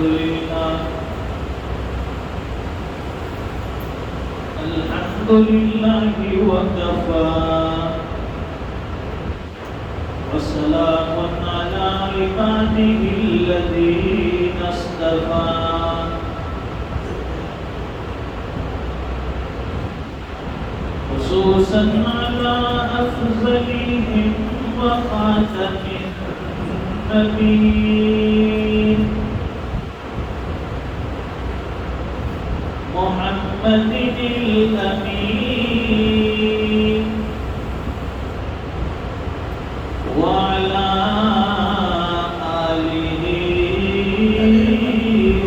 الحمد لله وكفى وسلام على عباده الذين اصطفى خصوصا على أفضلهم وخاتم النبيين محمد الأمين وعلى آله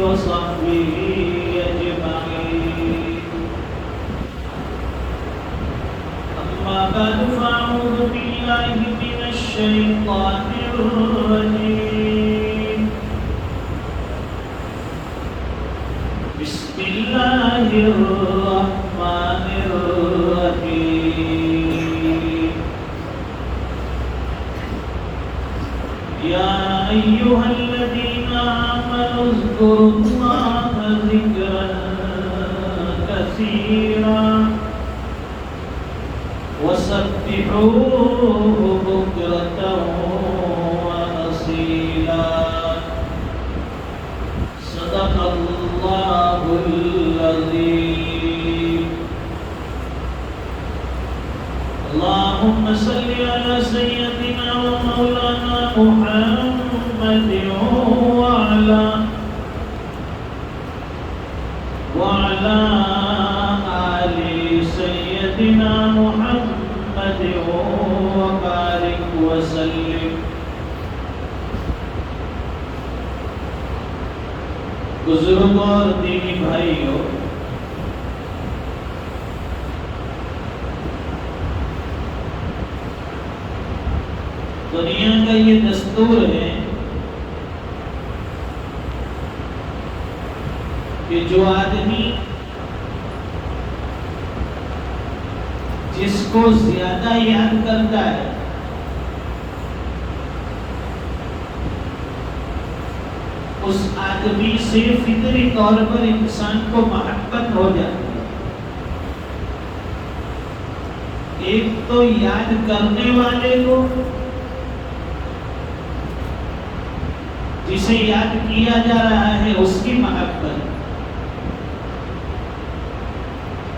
وصحبه أجمعين. أما بعد فأعوذ بالله من الشيطان الرجيم. بسم الله الرحمن الرحيم. يا أيها الذين آمنوا اذكروا الله ذكرا كثيرا وسبحوه بكرة وأصيلا. صدق الله العظيم. اللهم صل على سيدنا ومولانا محمد وعلى آل سيدنا محمد وبارك وسلم. بزرگوں اور دینی بھائیوں، دنیا کا یہ دستور ہے کہ جو آدمی جس کو زیادہ یاد کرتا ہے اس آدمی سے فطری طور پر انسان کو محبت ہو جاتی ہے. ایک تو یاد کرنے والے کو، جسے یاد کیا جا رہا ہے اس کی محبت،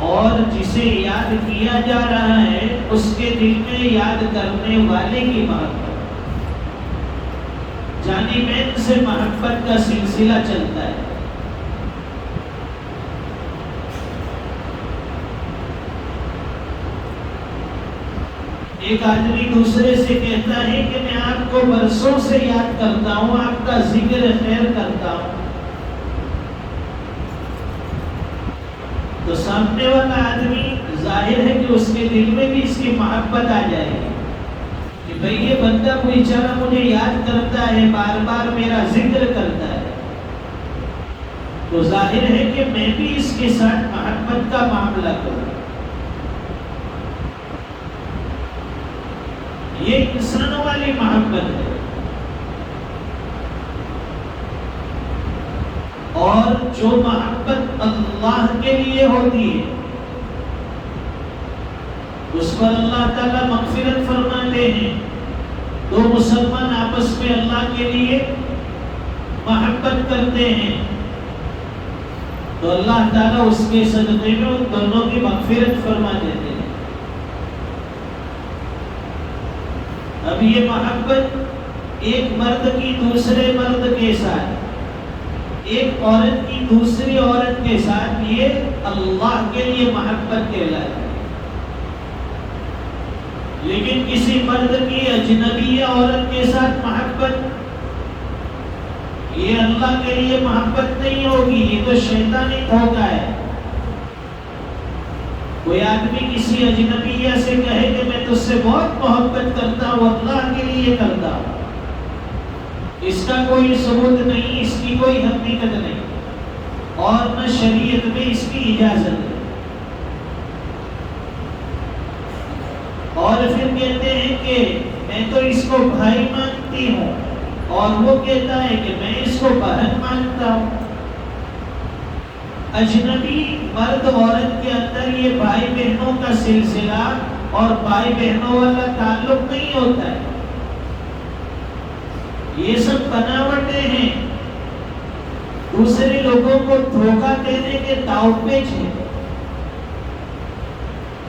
اور جسے یاد کیا جا رہا ہے اس کے دل میں یاد کرنے والے کی محبت. جانبین سے محبت کا سلسلہ چلتا ہے. ایک آدمی دوسرے سے کہتا ہے کہ میں آپ کو برسوں سے یاد کرتا ہوں، آپ کا ذکر خیر کرتا ہوں، تو سامنے والا آدمی ظاہر ہے کہ اس کے دل میں بھی اس کی محبت آ جائے گی کہ بھئی یہ بندہ کوئی بیچارہ مجھے یاد کرتا ہے، بار بار میرا ذکر کرتا ہے، تو ظاہر ہے کہ میں بھی اس کے ساتھ محبت کا معاملہ کروں. یہ انسانوں والی محبت ہے. اور جو محبت اللہ کے لیے ہوتی ہے اس پر اللہ تعالیٰ مغفرت فرماتے ہیں. دو مسلمان آپس میں اللہ کے لیے محبت کرتے ہیں تو اللہ تعالیٰ اس کے صدقے میں ان دونوں کی مغفرت فرما دیتے ہیں. اب یہ محبت ایک مرد کی دوسرے مرد کے ساتھ، ایک عورت کی دوسری عورت کے ساتھ، یہ اللہ کے لیے محبت کہلاتی ہے. لیکن کسی مرد کی اجنبی عورت کے ساتھ محبت، یہ اللہ کے لیے محبت نہیں ہوگی، یہ تو شیطانی دھوکہ ہے. کوئی آدمی کسی اجنبیہ سے کہے کہ میں تجھ سے بہت محبت کرتا ہوں، اللہ کے لیے کرتا ہوں، اس کا کوئی ثبوت نہیں، اس کی کوئی حقیقت نہیں، اور نہ شریعت میں اس کی اجازت ہے. اور پھر کہتے ہیں کہ میں تو اس کو بھائی مانتی ہوں، اور وہ کہتا ہے کہ میں اس کو بہن مانتا ہوں. اجنبی مرد عورت کے اندر یہ بھائی بہنوں کا سلسلہ اور بھائی بہنوں والا تعلق نہیں ہوتا ہے. یہ سب بناوٹیں ہیں، دوسرے لوگوں کو دھوکہ دینے کے داؤ پیچ ہیں.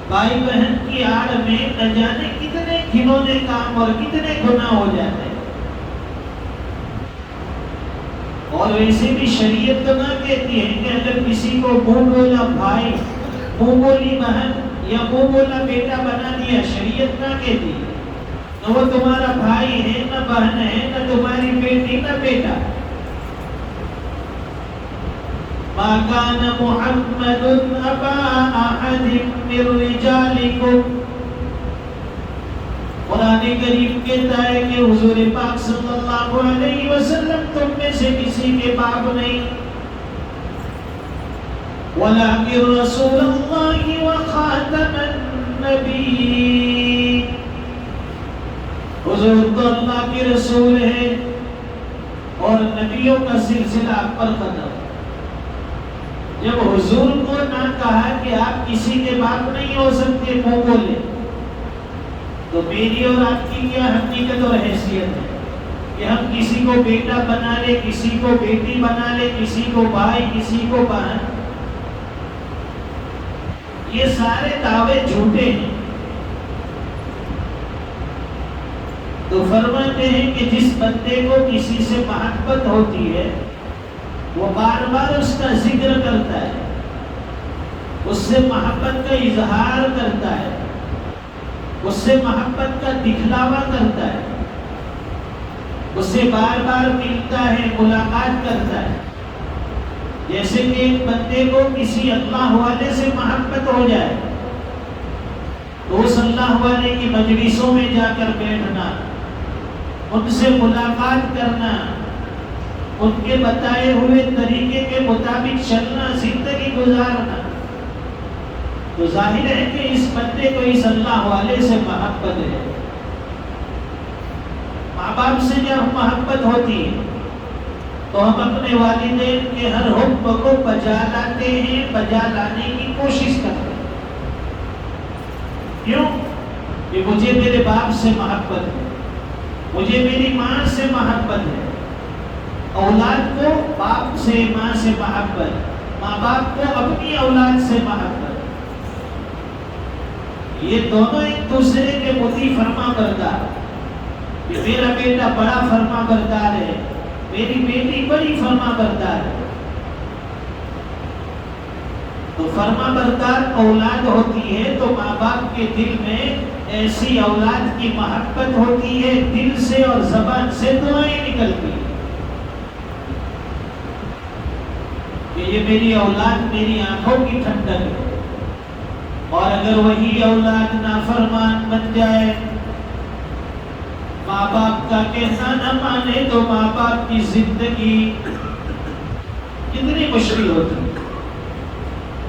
بھائی بہن کی آڑ میں نہ جانے کتنے گھنونے کام اور کتنے گناہ ہو جاتے ہیں. اور ویسے بھی شریعت تو نہ کہتی ہے کہ اگر کسی کو منہ بولا بھائی، منہ بولی بہن یا منہ بولا بیٹا بنا دیا، شریعت نہ کہتی ہے نہ وہ تمہارا بھائی ہے نہ بہن ہے نہ تمہاری بیٹی نہ بیٹا. ما كان محمد أبا أحد من رجالكم. قرآن کریم کہتا ہے کہ حضور پاک صلی اللہ علیہ وسلم تم میں سے کسی کے باپ نہیں، ولكن رسول اللہ وخاتم النبی. حضور تو اللہ کے رسول ہے اور نبیوں کا سلسلہ پر ختم. جب حضور کو نہ کہا کہ آپ کسی کے باپ نہیں ہو سکتے منہ بولے، تو میری اور آپ کی کیا حقیقت اور حیثیت ہے کہ ہم کسی کو بیٹا بنا لے، کسی کو بیٹی بنا لے، کسی کو بھائی، کسی کو بہن. یہ سارے دعوے جھوٹے ہیں. تو فرماتے ہیں کہ جس بندے کو کسی سے محبت ہوتی ہے وہ بار بار اس کا ذکر کرتا ہے، اس سے محبت کا اظہار کرتا ہے، اس سے محبت کا دکھلاوا کرتا ہے، اس سے بار بار ملتا ہے، ملاقات کرتا ہے. جیسے کہ ایک بندے کو کسی اللہ والے سے محبت ہو جائے تو اس اللہ والے کی مجلسوں میں جا کر بیٹھنا، ان سے ملاقات کرنا، ان کے بتائے ہوئے طریقے کے مطابق چلنا، زندگی گزارنا، تو ظاہر ہے کہ اس بندے کو اس اللہ والے سے محبت ہے. ماں باپ سے جب محبت ہوتی ہے تو ہم اپنے والدین کے ہر حکم کو بجا لاتے ہیں، بجا لانے کی کوشش کرتے ہیں. کیوں؟ کہ مجھے میرے باپ سے محبت ہے، مجھے میری ماں سے محبت ہے. اولاد کو باپ سے، ماں سے محبت، ماں باپ کو اپنی اولاد سے محبت. یہ دونوں ایک دوسرے کے مطیع فرما بردار. کہ میرا بیٹا بڑا فرما بردار ہے، میری بیٹی بڑی فرما بردار ہے. تو فرما بردار اولاد ہوتی ہے تو ماں باپ کے دل میں ایسی اولاد کی محبت ہوتی ہے، دل سے اور زبان سے دعائیں نکلتی ہیں کہ یہ میری اولاد میری آنکھوں کی ٹھنڈک ہے. اور اگر وہی اولاد نافرمان بن جائے، ماں باپ کا کہنا نہ مانے، تو ماں باپ کی زندگی کتنی مشکل ہوتی ہے.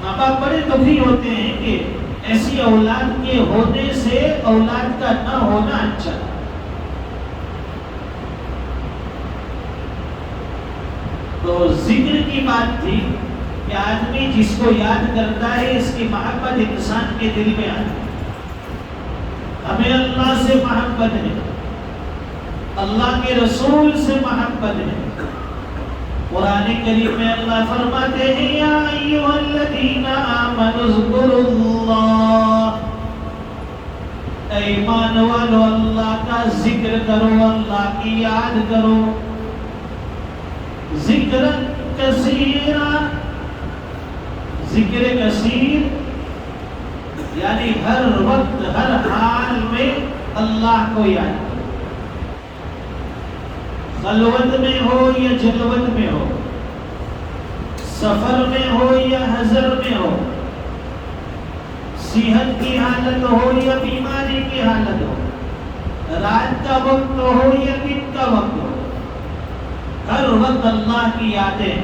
ماں باپ بڑے دکھی ہوتے ہیں کہ ایسی اولاد کے ہونے سے اولاد کا نہ ہونا اچھا. تو ذکر کی بات تھی کہ آدمی جس کو یاد کرتا ہے اس کی محبت انسان کے دل میں آتی ہے. ہمیں اللہ سے محبت ہے، اللہ کے رسول سے محبت ہے. قرآن کریم میں اللہ فرماتے ہیں یا ایھا الذین آمنوا اذکروا اللہ، اے ایمان والو اللہ کا ذکر کرو، اللہ کی یاد کرو. ذکر کثیرا، ذکر کثیر یعنی ہر وقت ہر حال میں اللہ کو یاد کرو. خلوت میں ہو یا جلوت میں ہو، سفر میں ہو یا حضر میں ہو، صحت کی حالت ہو یا بیماری کی حالت ہو، رات کا وقت ہو یا دن کا وقت ہو، ہر وقت اللہ کی یادیں.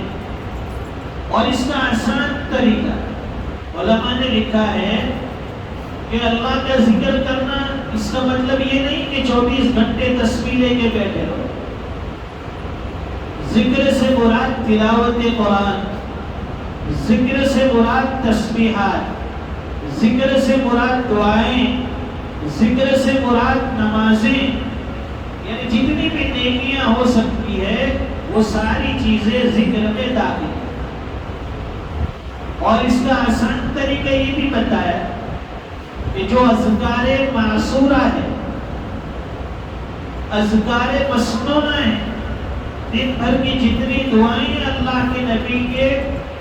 اور اس کا آسان طریقہ علماء نے لکھا ہے کہ اللہ کا ذکر کرنا اس کا مطلب یہ نہیں کہ 24 گھنٹے تسبیح لے کے بیٹھے رہو. ذکر سے مراد تلاوت قرآن، ذکر سے مراد تسبیحات، ذکر سے مراد دعائیں، ذکر سے مراد نمازیں، یعنی جتنی بھی نیکیاں ہو سکتی ہے وہ ساری چیزیں ذکر میں داخل ہیں۔ اور اس کا آسان طریقہ یہ بھی بتایا کہ جو اذکار معصورہ ہے، اذکار مسنونہ ہے، دن بھر کی جتنی دعائیں اللہ کے نبی کے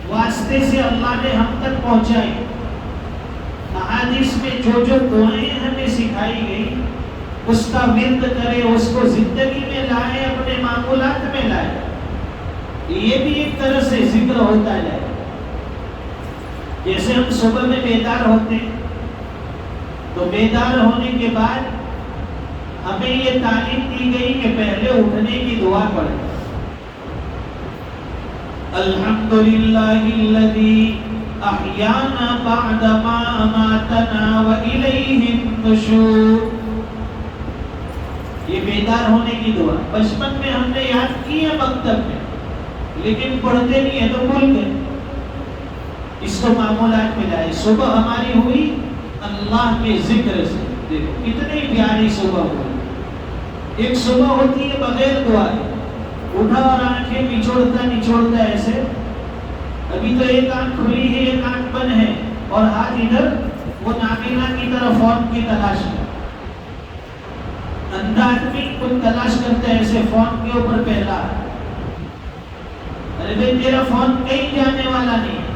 واسطے سے اللہ نے ہم تک پہنچائی، احادیث میں جو جو دعائیں ہمیں سکھائی گئی اس کا ورد کرے، اس کو زندگی میں لائے، اپنے معمولات میں لائے، یہ بھی ایک طرح سے ذکر ہوتا ہے۔ جیسے ہم صبح میں بیدار ہوتے ہیں تو بیدار ہونے کے بعد ہمیں یہ تعلیم دی گئی کہ پہلے اٹھنے کی دعا پڑھیں، الحمدللہ الذی احیانا بعد ما اماتنا والیہ النشور۔ یہ بیدار ہونے کی دعا بچپن میں ہم نے یاد کی ہے مکتب میں، لیکن پڑھتے نہیں ہے تو بھول گئے، اس کو معمولات میں لائے۔ صبح ہماری ہوئی اللہ کے ذکر سے، دیکھو کتنی پیاری صبح ہوئی۔ ایک صبح ہوتی ہے بغیر دعا کے، اٹھا اور آنکھیں نچوڑتا ایسے، ابھی تو ایک آنکھ کھلی ہے ایک آنکھ بند ہے، اور ہاتھ ادھر، وہ نابینا کی طرف فون کی تلاش میں، اندھا آدمی کچھ تلاش کرتا ہے ایسے فون کے اوپر پہلا، ارے بھائی تیرا فون کہیں جانے والا نہیں ہے،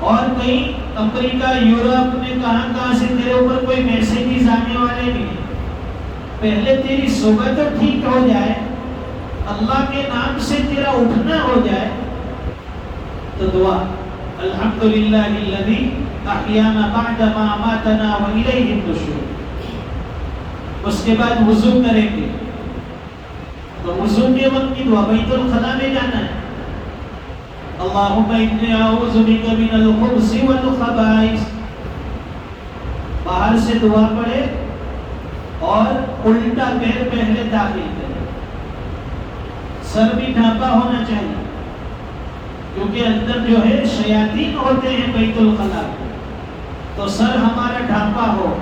اور کہیں امریکہ یورپ میں کہاں سے تیرے اوپر کوئی میسیجز آنے والے نہیں ہیں۔ پہلے تیری صبح تو ٹھیک ہو جائے، اللہ کے نام سے تیرا اٹھنا ہو جائے تو دعا الحمدللہ الذی احیانا بعد ما اماتنا والیہ النشور۔ اس کے بعد وضو کریں گے تو وضو کے وقت کی دعا بیت الخلاء میں جانا ہے، اللہم انی اعوذ بک من الخبث والخبائث، باہر سے دعا پڑھے اور الٹا پیر پہلے داخل کرے، سر بھی ڈھانپا ہونا چاہیے کیونکہ اندر جو ہے شیاطین ہوتے ہیں بیت الخلاء، تو سر ہمارا ڈھانپا ہو،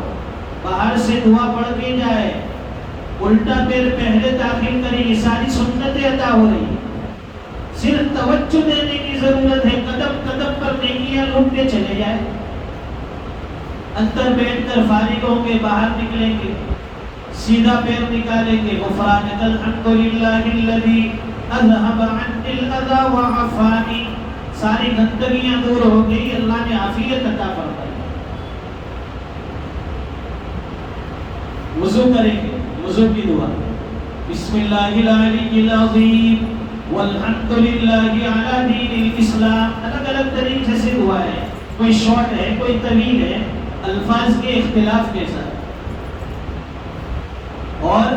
باہر سے دعا پڑھ کے جائے، الٹا پیر پہلے داخل کرے، یہ ساری سنتیں عطا ہو رہی ہیں۔ صرف توجہ دینے کی ضرورت ہے، قدم قدم پر نیکیاں لوٹتے چلے جائے، اندر بیٹھ کر فارغ ہوں گے، باہر نکلیں گے، سیدھا پیر نکالیں گے، غفرانک الحمدللہ الذی اذھب عنی الاذی وعافانی، ساری گندگیاں دور ہو گئی، اللہ نے عافیت عطا فرمائی۔ وضو کریں گے، وضو کی دعا بسم اللہ العلی العظیم والحمدللہ علی دین الاسلام، الگ الگ طریقے سے دعا ہے، کوئی شارٹ ہے کوئی طویل ہے، الفاظ کے اختلاف کے ساتھ، اور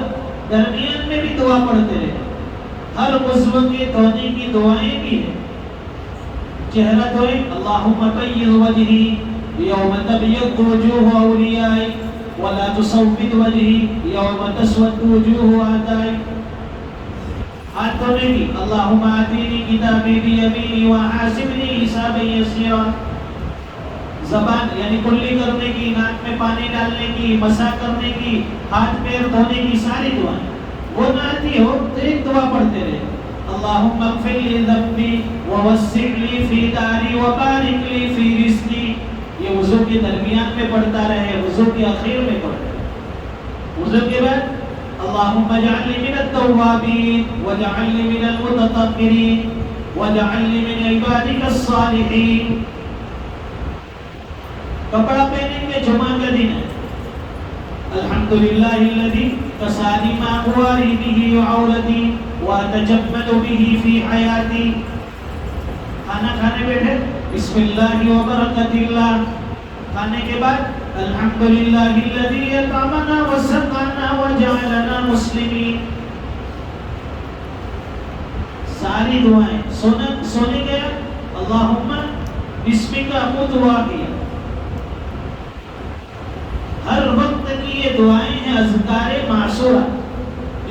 درمیان میں بھی دعا پڑھتے رہے، ہر عضو کے دھونے کی دعائیں بھی ہیں، چہرہ دھوئیں اللہم بیض وجہی یوم تبیض وجوہ اولیائی ولا تصود وجہی یوم تسود وجوہ اعدائی، ہاتھ دھونے کی اللہم آتینی کتابی بیمینی وحاسبنی حسابا یسیرا، زبان یعنی کلی کرنے کی، ناک میں پانی ڈالنے کی، مسح کرنے کی، ہاتھ پیر دھونے کی، ساری دعائیں، وہ نہ آتی ہو تو ایک دعا پڑھتے رہے، اللہم اغفر لی ذنبی ووسع لی فی داری وبارک لی فی رزقی، یہ وضو کے درمیان میں پڑھتا رہے، وضو کے اخیر میں پڑھتا رہے۔ وضو کے بعد اللہم اجعلنی من التوابین واجعلنی من المتطہرین واجعلنی من عبادک الصالحین۔ کپڑا پہنیں گے جمعہ کا دن ہے، الحمدللہ الذی کسانی ما اواری بہ عورتی واتجمل بہ فی حیاتی، کھانا کھانے بیٹھے بسم اللہ وبرکۃ اللہ، کھانے کے بعد الحمدللہ الذی اطعمنا وسقانا وجعلنا مسلمین، ساری دعائیں۔ سونے گیا اللہم بسمک اموت واحیا، ہر وقت کی یہ دعائیں ہیں اذکار معصورہ،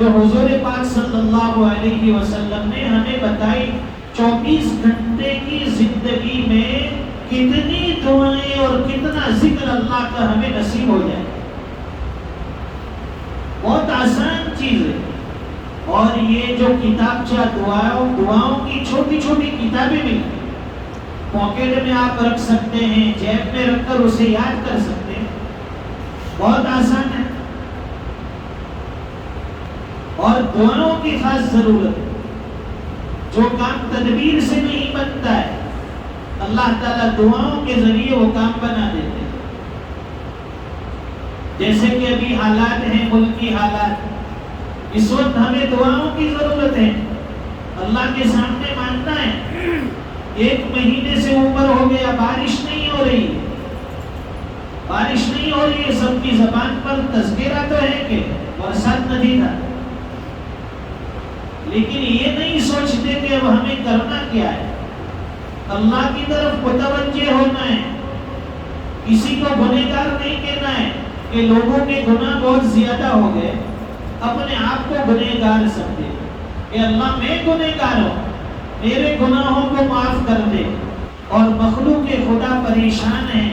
جو حضور پاک صلی اللہ علیہ وسلم نے ہمیں بتائی 24 گھنٹے کی زندگی میں کتنی دعائیں اور کتنا ذکر اللہ کا ہمیں نصیب ہو جائے. بہت آسان چیز ہے. اور یہ جو کتابچہ دعاؤں کی چھوٹی چھوٹی کتابیں ملتی ہیں، پاکٹ میں آپ رکھ سکتے ہیں، جیب میں رکھ کر اسے یاد کر سکتے ہیں. بہت آسان ہے. اور دعاؤں کی خاص ضرورت ہے. جو کام تدبیر سے نہیں بنتا ہے، اللہ تعالیٰ دعاؤں کے ذریعے وہ کام بنا دیتے ہیں. جیسے کہ ابھی حالات ہیں، ملکی حالات، اس وقت ہمیں دعاؤں کی ضرورت ہے. اللہ کے سامنے مانگنا ہے. 1 مہینے سے اوپر ہو گیا، بارش نہیں ہو رہی، بارش نہیں ہو رہی ہے. سب کی زبان پر تذکرہ تو ہے کہ برسات نہیں تھا، لیکن یہ نہیں سوچتے کہ اب ہمیں کرنا کیا ہے. اللہ کی طرف متوجہ ہونا ہے. کسی کو گنہگار نہیں کہنا ہے کہ لوگوں کے گناہ بہت زیادہ ہو گئے، اپنے آپ کو گنہگار سمجھے کہ اللہ میں گنہگار ہوں، میرے گناہوں کو معاف کر دے. اور مخلوق خدا پریشان ہیں،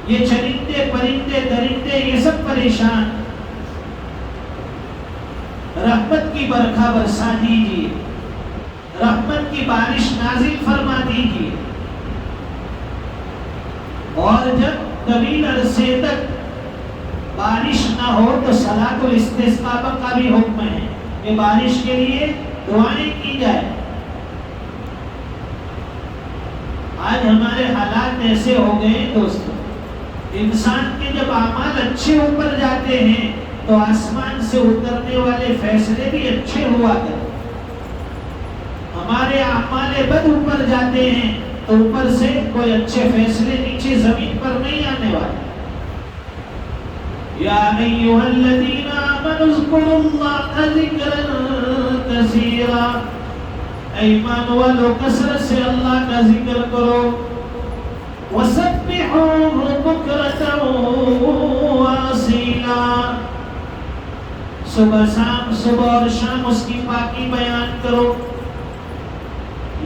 یہ چرندے پرندے درندے یہ سب پریشان. رحمت کی برکھا برسا دیجیے، رحمت کی بارش نازل فرما دیجیے. اور جب طویل عرصے تک بارش نہ ہو تو صلاۃ الاستسقاء کا بھی حکم ہے کہ بارش کے لیے دعائیں کی جائے. آج ہمارے حالات ایسے ہو گئے دوستو، انسان کے جب اعمال اچھے اوپر جاتے ہیں تو آسمان سے اترنے والے فیصلے بھی اچھے ہوا کرتے. ہمارے اعمال بد اوپر جاتے ہیں تو اوپر سے کوئی اچھے فیصلے نیچے زمین پر نہیں آنے والے. یا ایھا الذین آمنوا اذکروا اللہ ذکرا کثیرا، ایمان والو کثرت سے اللہ کا ذکر کرو. وسبحوہ بکرۃ واصیلا، صبح اور شام اس کی پاکی بیان کرو.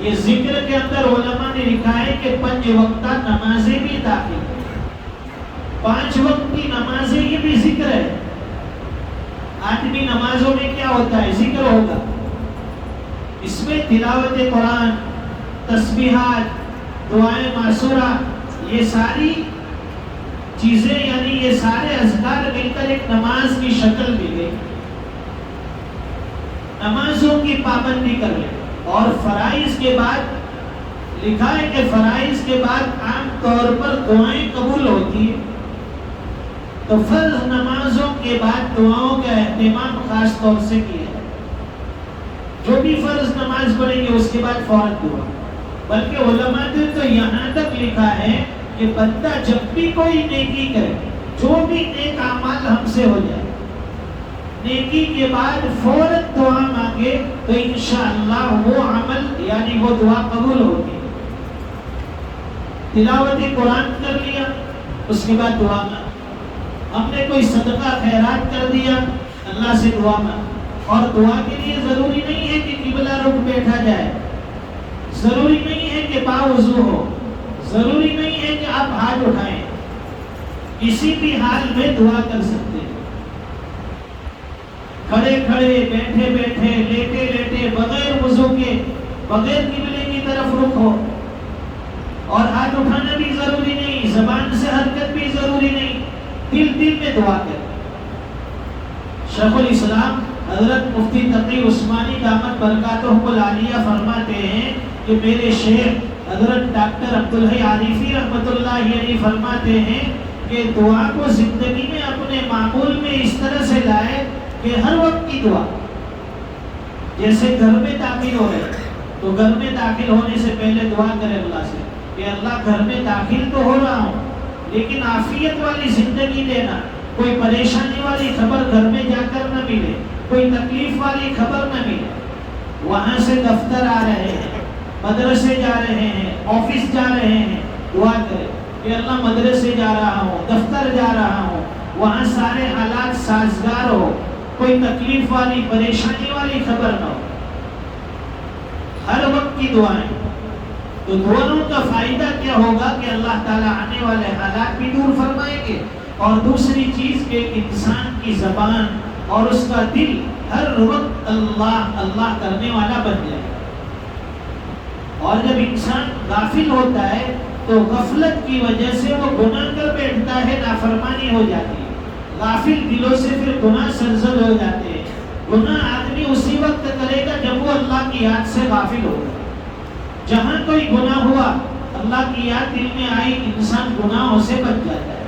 یہ ذکر کے اندر علماء نے لکھا ہے کہ 5 وقتہ نمازیں بھی داخل ہیں. 5 وقت کی نمازیں یہ بھی ذکر ہے. آدمی نمازوں میں کیا ہوتا ہے؟ ذکر ہوگا. اس میں تلاوت قرآن، تسبیحات، دعائیں معصورہ، یہ ساری چیزیں یعنی یہ سارے اذکار مل کر ایک نماز کی شکل دی گئی. نمازوں کی پابندی کر لیں. اور فرائض کے بعد لکھا ہے کہ فرائض کے بعد عام طور پر دعائیں قبول ہوتی ہیں، تو فرض نمازوں کے بعد دعاؤں کا اہتمام خاص طور سے کیا ہے. جو بھی فرض نماز پڑھیں گے اس کے بعد فوراً دعا. بلکہ علماء نے تو یہاں تک لکھا ہے کہ بندہ جب بھی کوئی نیکی کرے، جو بھی نیک اعمال ہم سے ہو جائے، نیکی کے بعد فوراً دعا مانگے تو انشاءاللہ وہ عمل یعنی وہ دعا قبول ہوگی. تلاوت قرآن کر لیا، اس کے بعد دعا مانگ. ہم نے کوئی صدقہ خیرات کر دیا، اللہ سے دعا مانگ. اور دعا کے لیے ضروری نہیں ہے کہ قبلہ رخ بیٹھا جائے، ضروری نہیں ہے کہ باوضو ہو، ضروری نہیں ہے کہ آپ ہاتھ اٹھائیں. کسی بھی حال میں دعا کر سکتے ہیں. کھڑے کھڑے، بیٹھے بیٹھے، لیٹے لیٹے، بغیر وضو کے، بغیر قبلے کی طرف رخ ہو. اور ہاتھ اٹھانا بھی ضروری نہیں، زبان سے حرکت بھی ضروری نہیں، دل میں دعا کریں. شیخ الاسلام حضرت مفتی تقی عثمانی دامت برکاتہ العالیہ فرماتے ہیں کہ میرے شیخ حضرت ڈاکٹر عبدالحی عارفی رحمۃ اللہ علیہ فرماتے ہیں کہ دعا کو زندگی میں اپنے معمول میں اس طرح سے لائے کہ ہر وقت کی دعا. جیسے گھر میں داخل ہو رہے تو گھر میں داخل ہونے سے پہلے دعا کرے اللہ سے کہ اللہ گھر میں داخل تو ہو رہا ہوں لیکن عافیت والی زندگی دینا، کوئی پریشانی والی خبر گھر میں جا کر نہ ملے، کوئی تکلیف والی خبر نہ ملے. وہاں سے دفتر آ رہے ہیں، مدرسے جا رہے ہیں، آفس جا رہے ہیں، دعا کرے کہ اللہ مدرسے جا رہا ہوں، دفتر جا رہا ہوں، وہاں سارے حالات سازگار ہو، کوئی تکلیف والی پریشانی والی خبر نہ ہو، ہر وقت کی دعائیں. تو دونوں کا فائدہ کیا ہوگا کہ اللہ تعالیٰ آنے والے حالات بھی دور فرمائیں گے، اور دوسری چیز کہ انسان کی زبان اور اس کا دل ہر وقت اللہ اللہ کرنے والا بن جائے. اور جب انسان غافل ہوتا ہے تو غفلت کی وجہ سے وہ گناہ کر بیٹھتا ہے، نافرمانی ہو جاتی ہے. غافل دلوں سے پھر گناہ سرزد ہو جاتے ہیں. گناہ آدمی اسی وقت کرے گا جب وہ اللہ کی یاد سے غافل ہوگا. جہاں کوئی گناہ ہوا، اللہ کی یاد دل میں آئی، انسان گناہوں سے بچ جاتا ہے.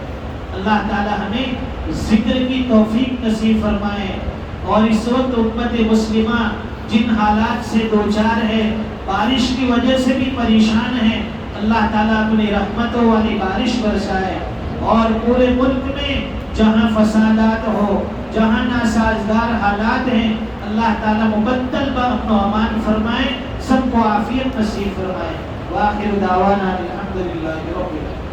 اللہ تعالی ہمیں ذکر کی توفیق نصیب فرمائے. اور اس وقت امت مسلمہ جن حالات سے دوچار ہے، بارش کی وجہ سے بھی پریشان ہے، اللہ تعالیٰ اپنی رحمتوں والی بارش برسائے. اور پورے ملک میں جہاں فسادات ہو، جہاں ناسازگار حالات ہیں، اللہ تعالیٰ مبدل بامن و امان فرمائے، سب کو عافیت نصیب فرمائے. وآخر دعوانا الحمدللہ رب العالمین.